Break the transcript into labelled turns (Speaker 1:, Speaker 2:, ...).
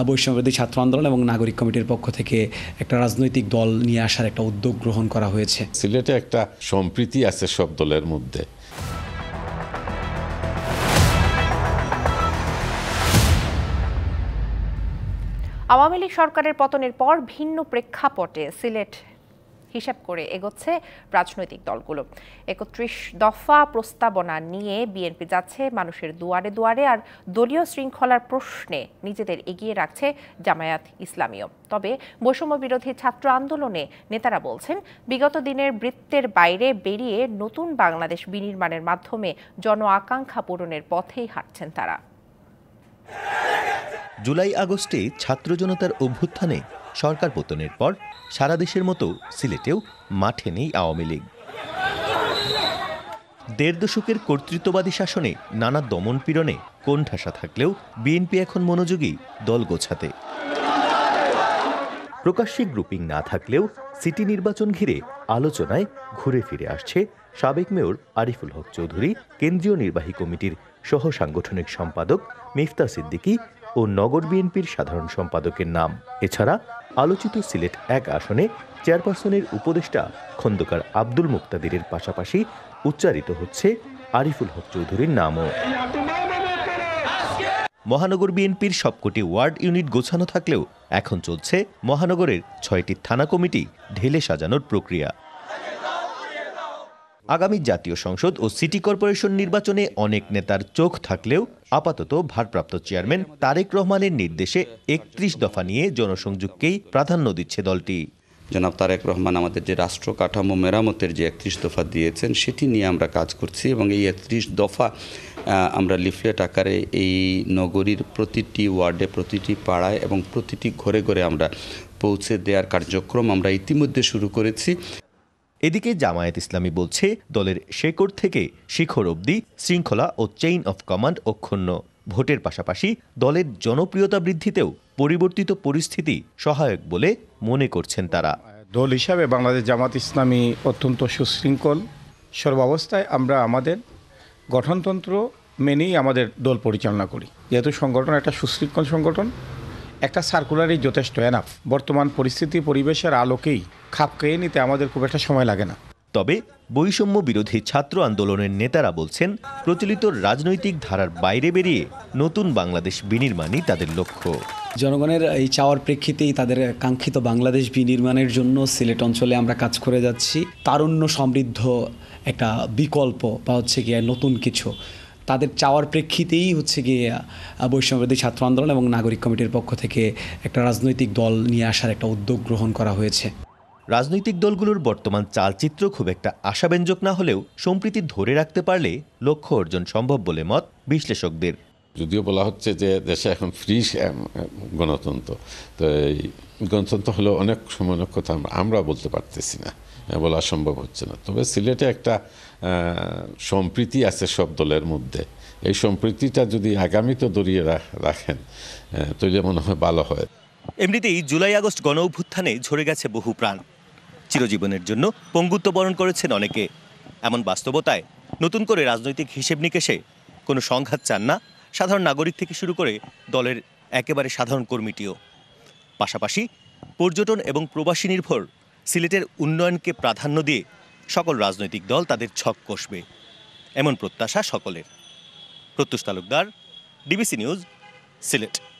Speaker 1: বৈষম্যবিরোধী ছাত্র আন্দোলন এবং নাগরিক কমিটির পক্ষ থেকে একটা রাজনৈতিক দল নিয়ে আসার একটা উদ্যোগ গ্রহণ করা হয়েছে।
Speaker 2: সিলেটে একটা সম্প্রীতি আছে সব দলের মধ্যে।
Speaker 3: আওয়ামী লীগ সরকারের পতনের পর ভিন্ন প্রেক্ষাপটে সিলেট হিসাব করে এগোচ্ছে রাজনৈতিক দলগুলো। ৩১ দফা প্রস্তাবনা নিয়ে বিএনপি যাচ্ছে মানুষের দুয়ারে দুয়ারে, আর দলীয় শৃঙ্খলার প্রশ্নে নিজেদের এগিয়ে রাখছে জামায়াত ইসলামীও। তবে বৈষম্য বিরোধী ছাত্র আন্দোলনে নেতারা বলছেন, বিগত দিনের বৃত্তের বাইরে বেরিয়ে নতুন বাংলাদেশ বিনির্মাণের মাধ্যমে জন আকাঙ্ক্ষা পূরণের পথেই হাঁটছেন তারা।
Speaker 4: জুলাই আগস্টে ছাত্র জনতার অভ্যুত্থানে সরকার পতনের পর সারা দেশের মতো সিলেটেও মাঠে নেই আওয়ামী লীগ। দেড় দশকের কর্তৃত্ববাদী শাসনে নানা দমনপীড়নে কোণঠাসা থাকলেও বিএনপি এখন মনোযোগী দল গোছাতে। প্রকাশ্যে গ্রুপিং না থাকলেও সিটি নির্বাচন ঘিরে আলোচনায় ঘুরে ফিরে আসছে সাবেক মেয়র আরিফুল হক চৌধুরী, কেন্দ্রীয় নির্বাহী কমিটির সহ সাংগঠনিক সম্পাদক মিফতা সিদ্দিকী ও নগর বিএনপির সাধারণ সম্পাদকের নাম। এছাড়া আলোচিত সিলেট ১ আসনে চেয়ারপারসনের উপদেষ্টা খন্দকার আব্দুল মুক্তাদিরের পাশাপাশি উচ্চারিত হচ্ছে আরিফুল হক চৌধুরীর নামও। মহানগর বিএনপির সবকটি ওয়ার্ড ইউনিট গোছানো থাকলেও এখন চলছে মহানগরের ৬টি থানা কমিটি ঢেলে সাজানোর প্রক্রিয়া। আগামী জাতীয় সংসদ ও সিটি কর্পোরেশন নির্বাচনে অনেক নেতার চোখ থাকলেও আপাতত ভারপ্রাপ্ত চেয়ারম্যান তারেক রহমানের নির্দেশে ৩১ দফা নিয়ে জনসংযোগকেই প্রাধান্য দিচ্ছে দলটি।
Speaker 5: জনাব তারেক রহমান আমাদের যে রাষ্ট্র কাঠামো মেরামতের যে ৩১ দফা দিয়েছেন সেটি নিয়ে আমরা কাজ করছি, এবং এই ৩১ দফা আমরা লিফলেট আকারে এই নগরীর প্রতিটি ওয়ার্ডে, প্রতিটি পাড়ায় এবং প্রতিটি ঘরে ঘরে আমরা পৌঁছে দেওয়ার কার্যক্রম আমরা ইতিমধ্যে শুরু করেছি।
Speaker 4: এদিকে জামায়াত ইসলামী বলছে, দলের শেকড় থেকে শিখর অবধি শৃঙ্খলা ও চেইন অফ কমান্ড অক্ষুণ্ণ। ভোটের পাশাপাশি দলের জনপ্রিয়তা বৃদ্ধিতেও পরিবর্তিত পরিস্থিতি সহায়ক বলে মনে করছেন তারা।
Speaker 6: দল হিসাবে বাংলাদেশ জামায়াত ইসলামী অত্যন্ত সুশৃঙ্খল। সর্বাবস্থায় আমরা আমাদের গঠনতন্ত্র মেনেই আমাদের দল পরিচালনা করি। যেহেতু সংগঠন একটা সুশৃঙ্খল সংগঠন, একটা সার্কুলারই যথেষ্ট এনাফ। বর্তমান পরিস্থিতি পরিবেশের আলোকেই খাপ খেয়ে নিতে আমাদের খুব একটা সময় লাগে না।
Speaker 4: তবে বৈষম্য বিরোধী ছাত্র আন্দোলনের নেতারা বলছেন, প্রচলিত রাজনৈতিক ধারার বাইরে বেরিয়ে নতুন বাংলাদেশ বিনির্মাণই তাদের লক্ষ্য।
Speaker 1: জনগণের এই চাওয়ার প্রেক্ষিতেই তাদের কাঙ্ক্ষিত বাংলাদেশ বিনির্মাণের জন্য সিলেট অঞ্চলে আমরা কাজ করে যাচ্ছি। তারুণ্য সমৃদ্ধ একটা বিকল্প বা হচ্ছে গিয়ে নতুন কিছু তাদের চাওয়ার প্রেক্ষিতেই হচ্ছে গিয়ে বৈষম্যবিরোধী ছাত্র আন্দোলন এবং নাগরিক কমিটির পক্ষ থেকে একটা রাজনৈতিক দল নিয়ে আসার একটা উদ্যোগ গ্রহণ করা হয়েছে।
Speaker 4: রাজনৈতিক দলগুলোর বর্তমান চালচিত্র খুব একটা আশাব্যঞ্জক না হলেও সম্প্রীতি ধরে রাখতে পারলে লক্ষ্য অর্জন সম্ভব বলে মত বিশ্লেষকদের।
Speaker 2: যদিও বলা হচ্ছে যে দেশে এখন ফ্রি গণতন্ত্র, তো এই গণতন্ত্র হলেও অনেক সময় অনেক কথা আমরা বলতে পারতেছি না, বলা সম্ভব হচ্ছে না। তবে সিলেটে একটা সম্প্রীতি আছে সব দলের মধ্যে। এই সম্প্রীতিটা যদি আগামীতে দরিয়ে রাখেন তাহলে মনে হয় ভালো হয়।
Speaker 4: এমনিতেই জুলাই আগস্ট গণ অভ্যুত্থানে ঝরে গেছে বহু প্রাণ, চিরজীবনের জন্য পঙ্গুত্ব বরণ করেছেন অনেকে। এমন বাস্তবতায় নতুন করে রাজনৈতিক হিসেব নিকেশে কোনো সংঘাত চান না সাধারণ নাগরিক থেকে শুরু করে দলের একেবারে সাধারণ কর্মীটিও। পাশাপাশি পর্যটন এবং প্রবাসী নির্ভর সিলেটের উন্নয়নকে প্রাধান্য দিয়ে সকল রাজনৈতিক দল তাদের ছক কষবে, এমন প্রত্যাশা সকলের। প্রত্যুষ তালুকদার, ডিবিসি নিউজ, সিলেট।